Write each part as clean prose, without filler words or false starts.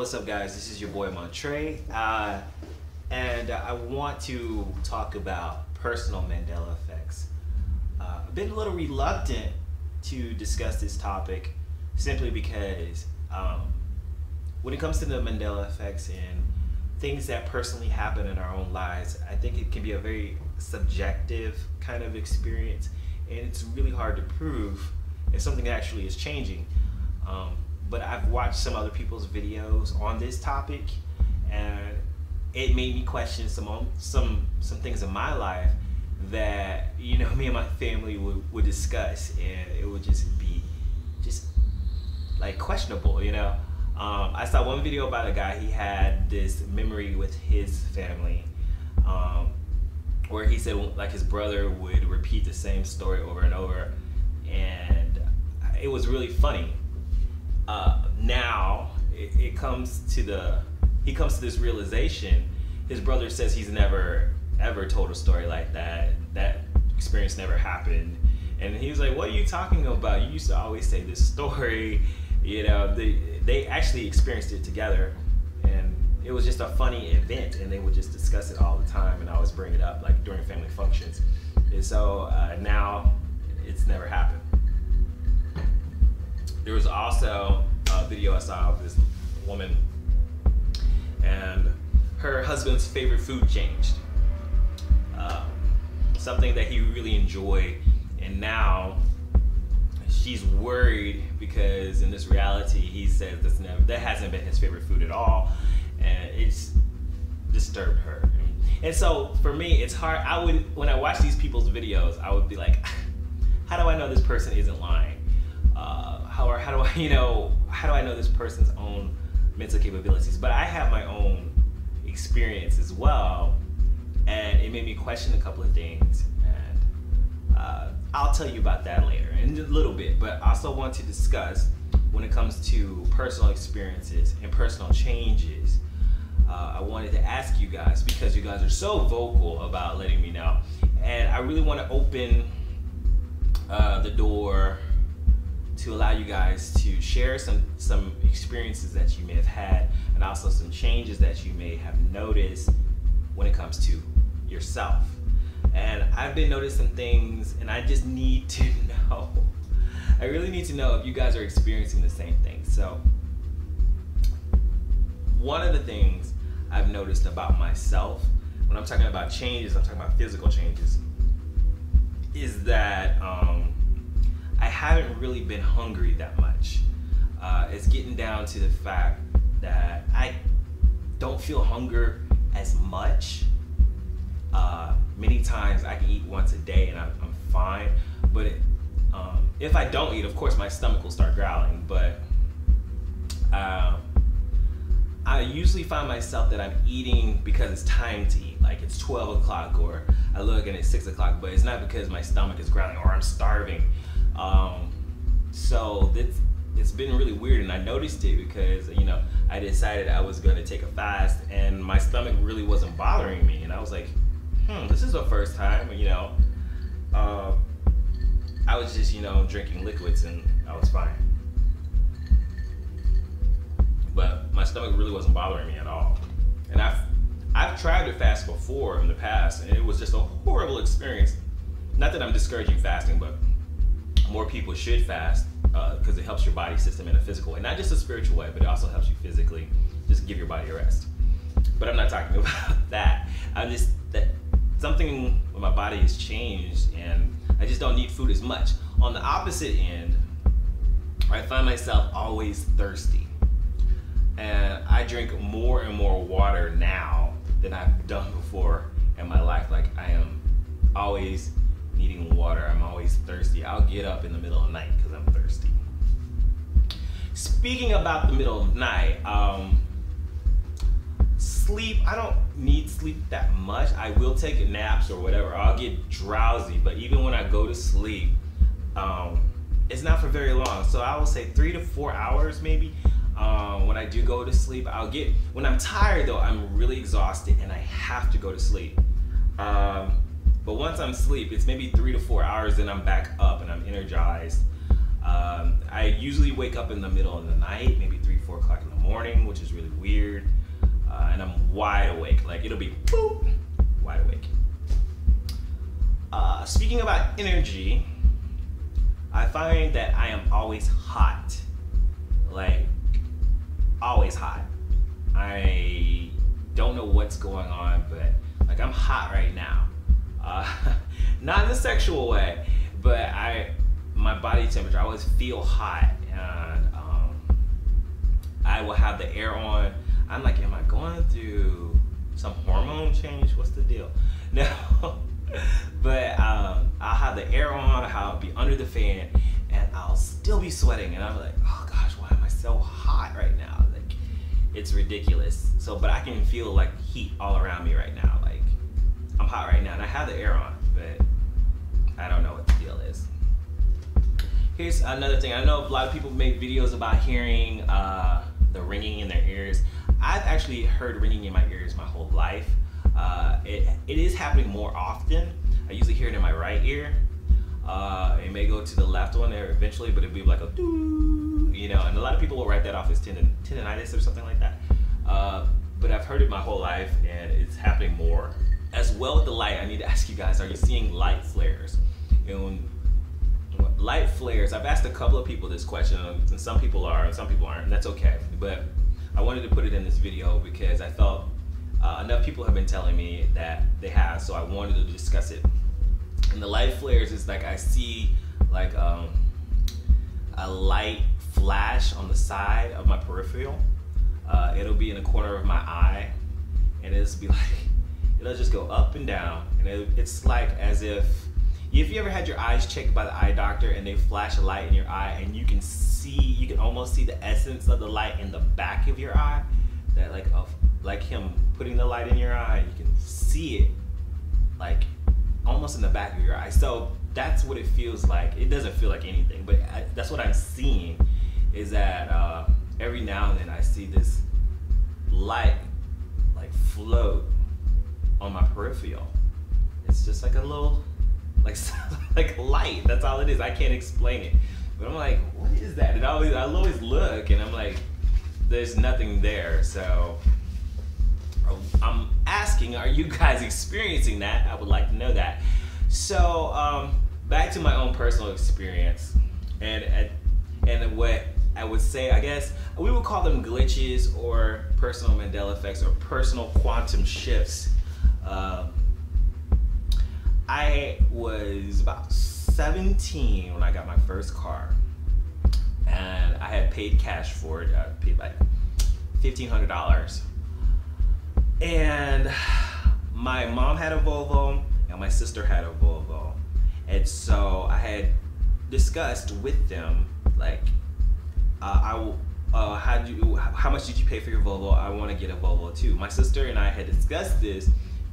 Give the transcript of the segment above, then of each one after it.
What's up, guys? This is your boy Montre, and I want to talk about personal Mandela effects. I've been a little reluctant to discuss this topic simply because when it comes to the Mandela effects and things that personally happen in our own lives, I think it can be a very subjective kind of experience, and it's really hard to prove if something actually is changing. But I've watched some other people's videos on this topic, and it made me question some things in my life that me and my family would discuss, and it would just be like questionable. I saw one video about a guy. He had this memory with his family where he said like his brother would repeat the same story over and over, and it was really funny. Now he comes to this realization. His brother says he's never ever told a story like that. That experience never happened. And he was like, "What are you talking about? You used to always say this story." They actually experienced it together, and it was just a funny event, and they would just discuss it all the time, and I always bring it up like during family functions. And so now it's never happened. There was also a video I saw of this woman, and her husband's favorite food changed. Something that he really enjoyed, and now she's worried because in this reality he says that hasn't been his favorite food at all, and it's disturbed her. And so for me, it's hard. When I watch these people's videos, I would be like, how do I know this person isn't lying? How do I know this person's own mental capabilities? But I have my own experience as well, and it made me question a couple of things, and I'll tell you about that later in a little bit. But I also want to discuss when it comes to personal experiences and personal changes. I wanted to ask you guys, because you guys are so vocal about letting me know, and I really want to open the door to allow you guys to share some experiences that you may have had, and also some changes that you may have noticed when it comes to yourself. And I've been noticing things, and I just need to know. I really need to know if you guys are experiencing the same thing. So one of the things I've noticed about myself, when I'm talking about changes, I'm talking about physical changes, is that I haven't really been hungry that much. It's getting down to the fact that I don't feel hunger as much. Many times I can eat once a day and I'm fine, but if I don't eat, of course my stomach will start growling. But I usually find myself that I'm eating because it's time to eat, like it's 12 o'clock, or I look and it's 6 o'clock, but it's not because my stomach is growling or I'm starving. So it's been really weird, and I noticed it because I decided I was going to take a fast, and my stomach really wasn't bothering me, and I was like, this is the first time. I was just drinking liquids and I was fine, but my stomach really wasn't bothering me at all. And I've tried to fast before in the past, and it was just a horrible experience. Not that I'm discouraging fasting, but more people should fast because it helps your body system in a physical way, not just a spiritual way, but it also helps you physically. Just give your body a rest. But I'm not talking about that. That something with my body has changed, and I just don't need food as much. On the opposite end, I find myself always thirsty, and I drink more and more water now than I've done before in my life. Like, I am always needing water. I'm always thirsty. I'll get up in the middle of the night because I'm thirsty. Speaking about the middle of the night, sleep, I don't need sleep that much. I will take naps or whatever. I'll get drowsy, but even when I go to sleep, it's not for very long. So I will say 3 to 4 hours maybe. When I do go to sleep, when I'm tired though, I'm really exhausted and I have to go to sleep. But once I'm asleep, it's maybe 3 to 4 hours, then I'm back up and I'm energized. I usually wake up in the middle of the night, maybe 3, 4 o'clock in the morning, which is really weird. And I'm wide awake. Like, it'll be boop, wide awake. Speaking about energy, I find that I am always hot. Like, always hot. I don't know what's going on, but like, I'm hot right now. Not in a sexual way, but my body temperature, I always feel hot, and I will have the air on. I'm like, am I going through some hormone change? What's the deal? No, but I'll have the air on, I'll be under the fan, and I'll still be sweating, and I'm like, oh gosh, why am I so hot right now? Like, it's ridiculous. So, but I can feel like heat all around me right now. Like, I'm hot right now, and I have the air on, but I don't know what the deal is. Here's another thing. I know a lot of people make videos about hearing the ringing in their ears. I've actually heard ringing in my ears my whole life. It is happening more often. I usually hear it in my right ear. It may go to the left one there eventually, but it'd be like a doo, you know, and a lot of people will write that off as tendonitis or something like that. But I've heard it my whole life, and it's happening more. As well with the light, I need to ask you guys, are you seeing light flares? You know, light flares, I've asked a couple of people this question, and some people are and some people aren't, and that's okay. But I wanted to put it in this video because I felt enough people have been telling me that they have, so I wanted to discuss it. And the light flares is like, I see like a light flash on the side of my peripheral. It'll be in the corner of my eye, and it'll be like, it'll just go up and down, and it's like as if you ever had your eyes checked by the eye doctor and they flash a light in your eye, and you can almost see the essence of the light in the back of your eye, that like him putting the light in your eye, you can see it like almost in the back of your eye. So that's what it feels like. It doesn't feel like anything, but that's what I'm seeing, is that every now and then I see this light like float on my peripheral. It's just like a little like light. That's all it is. I can't explain it, but I'm like, what is that? And I'll always look, and I'm like, there's nothing there. So I'm asking, are you guys experiencing that? I would like to know that. So back to my own personal experience, and what I would say, I guess we would call them glitches or personal Mandela effects or personal quantum shifts. I was about 17 when I got my first car, and I had paid cash for it. I paid like $1,500, and my mom had a Volvo and my sister had a Volvo, and so I had discussed with them like, how much did you pay for your Volvo? I want to get a Volvo too. My sister and I had discussed this,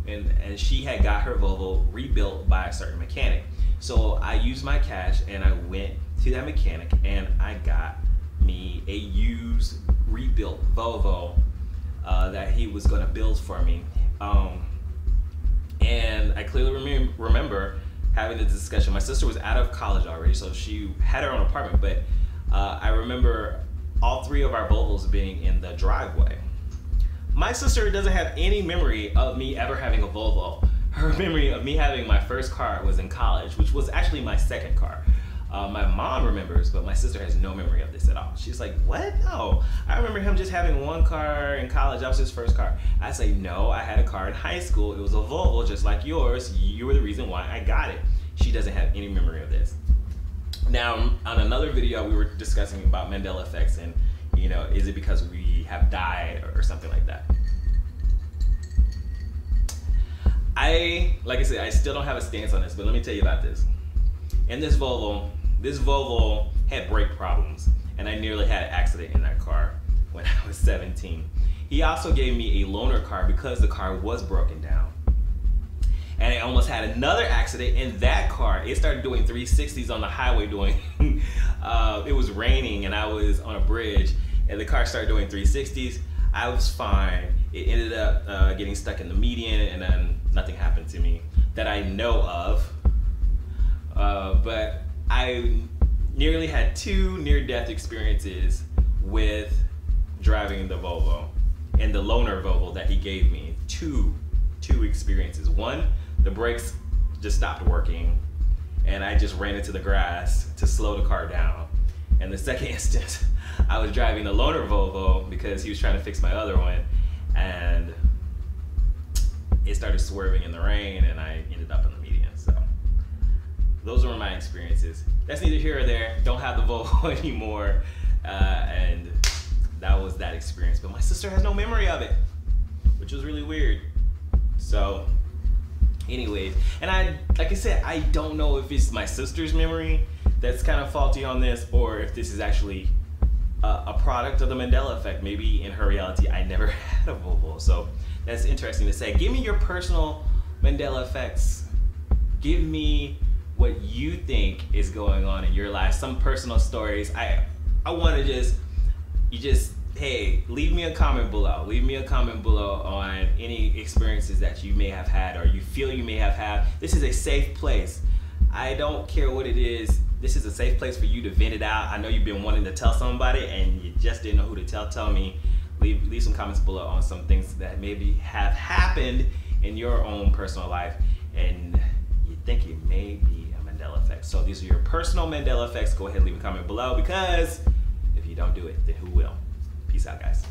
and she had got her Volvo rebuilt by a certain mechanic. So I used my cash and I went to that mechanic and I got me a used rebuilt Volvo that he was going to build for me. And I clearly remember having the discussion. My sister was out of college already, so she had her own apartment, but I remember all three of our Volvos being in the driveway. My sister doesn't have any memory of me ever having a Volvo. Her memory of me having my first car was in college, which was actually my second car. My mom remembers, but my sister has no memory of this at all. She's like, what? No, I remember him just having one car in college. That was his first car. I say, no, I had a car in high school. It was a Volvo just like yours. You were the reason why I got it. She doesn't have any memory of this. Now, on another video, we were discussing about Mandela effects and, you know, is it because we have died or something like that? Like I said, I still don't have a stance on this, but let me tell you about this. In this Volvo had brake problems, and I nearly had an accident in that car when I was 17. He also gave me a loaner car because the car was broken down. And I almost had another accident in that car. It started doing 360s on the highway it was raining and I was on a bridge and the car started doing 360s. I was fine. It ended up getting stuck in the median, and then nothing happened to me that I know of. But I nearly had 2 near-death experiences with driving the Volvo, and the loaner Volvo that he gave me. Two experiences. One, the brakes just stopped working, and I just ran into the grass to slow the car down. And the second instance, I was driving the loaner Volvo because he was trying to fix my other one, and it started swerving in the rain, and I ended up in the median. So those were my experiences. That's neither here or there. Don't have the Volvo anymore, and that was that experience. But my sister has no memory of it, which was really weird. So anyways, and like I said, I don't know if it's my sister's memory that's kind of faulty on this, or if this is actually a product of the Mandela effect. Maybe in her reality, I never had a Volvo. So that's interesting to say. Give me your personal Mandela effects. Give me what you think is going on in your life. Some personal stories. I want to hey, leave me a comment below. Leave me a comment below on any experiences that you may have had or you feel you may have had. This is a safe place. I don't care what it is. This is a safe place for you to vent it out. I know you've been wanting to tell somebody and you just didn't know who to tell. Tell me. Leave some comments below on some things that maybe have happened in your own personal life and you think it may be a Mandela effect. So these are your personal Mandela effects. Go ahead and leave a comment below, because if you don't do it, then who will? Peace out, guys.